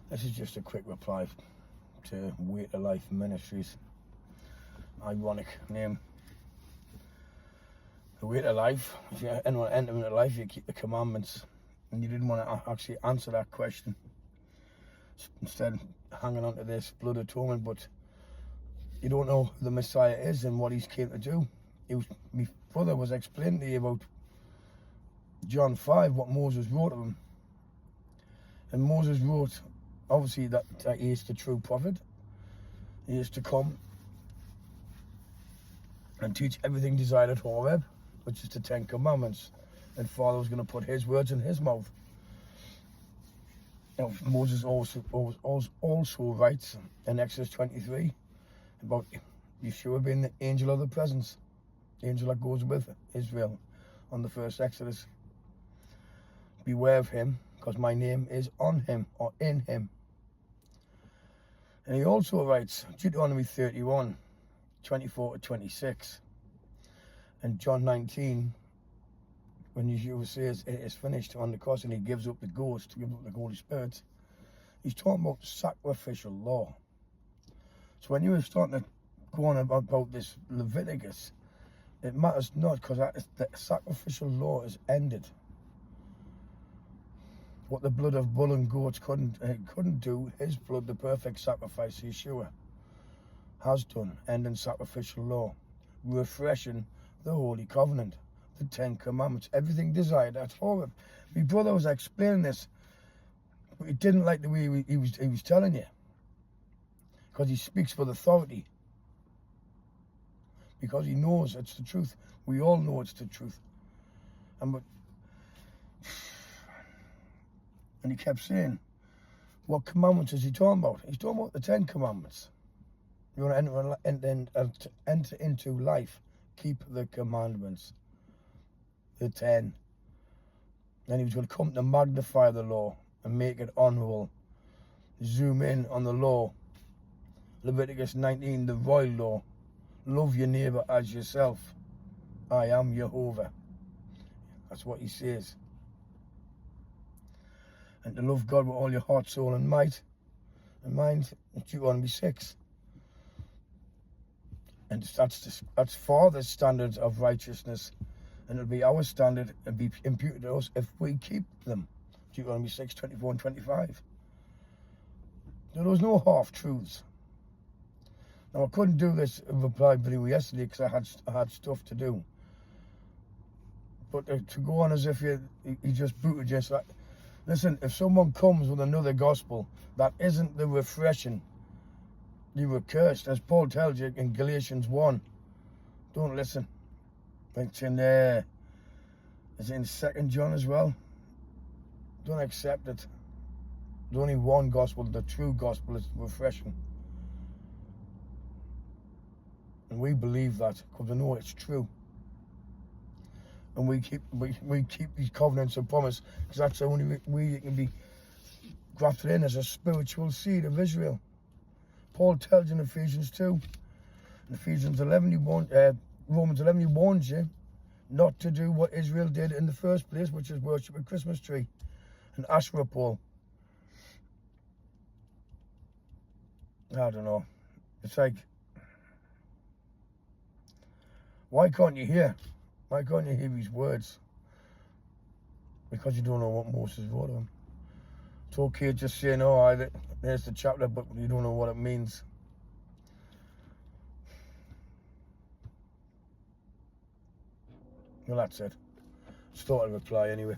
This is just a quick reply to Way to Life Ministries. Ironic name. The Way to Life. If you enter into life, you keep the commandments. And you didn't want to actually answer that question. Instead, hanging on to this blood atonement, but you don't know who the Messiah is and what he's came to do. My brother was explaining to you about John 5, what Moses wrote of him. And Moses wrote, obviously, that he is the true prophet. He is to come and teach everything desired at Horeb, which is the 10 Commandments. And Father was going to put his words in his mouth. Now, Moses also writes in Exodus 23 about Yeshua being the angel of the presence, the angel that goes with Israel on the first Exodus. Beware of him, because my name is on him, or in him. And he also writes, Deuteronomy 31, 24 to 26, and John 19, when Yeshua says it is finished on the cross and he gives up the ghost, gives up the Holy Spirit, he's talking about sacrificial law. So when you were starting to go on about this Leviticus, it matters not, because the sacrificial law is ended. What the blood of bull and goats couldn't do, his blood, the perfect sacrifice, Yeshua, has done, ending sacrificial law, refreshing the Holy Covenant, the 10 Commandments, everything desired at Horeb. My brother was explaining this, but he didn't like the way he was telling you, because he speaks with authority, because he knows it's the truth. We all know it's the truth. And he kept saying, what commandments is he talking about? He's talking about the 10 Commandments. You want to enter into life, keep the commandments, the 10. Then he was going to come to magnify the law and make it honorable. Zoom in on the law. Leviticus 19, the royal law. Love your neighbor as yourself. I am Jehovah. That's what he says. And to love God with all your heart, soul, and might, and mind, Deuteronomy 6. And that's Father's standards of righteousness, and it'll be our standard and be imputed to us if we keep them. Deuteronomy 6, 24 and 25. There was no half truths. Now I couldn't do this reply video yesterday because I had stuff to do. But to go on as if you just booted just like. Listen, if someone comes with another gospel that isn't the refreshing, you were cursed, as Paul tells you in Galatians 1. Don't listen. It's in 2 John as well. Don't accept it. There's only one gospel, the true gospel is refreshing. And we believe that because we know it's true. And we keep these covenants and promise, because that's the only way you can be grafted in as a spiritual seed of Israel. Paul tells you in Ephesians 2, in Ephesians 11, Romans 11, he warns you not to do what Israel did in the first place, which is worship a Christmas tree and Asherah pole. I don't know. It's like, why can't you hear? Why can't you hear these words? Because you don't know what Moses wrote them. It's okay just saying, oh, there's the chapter, but you don't know what it means. Well, that's it. Just thought I'd reply anyway.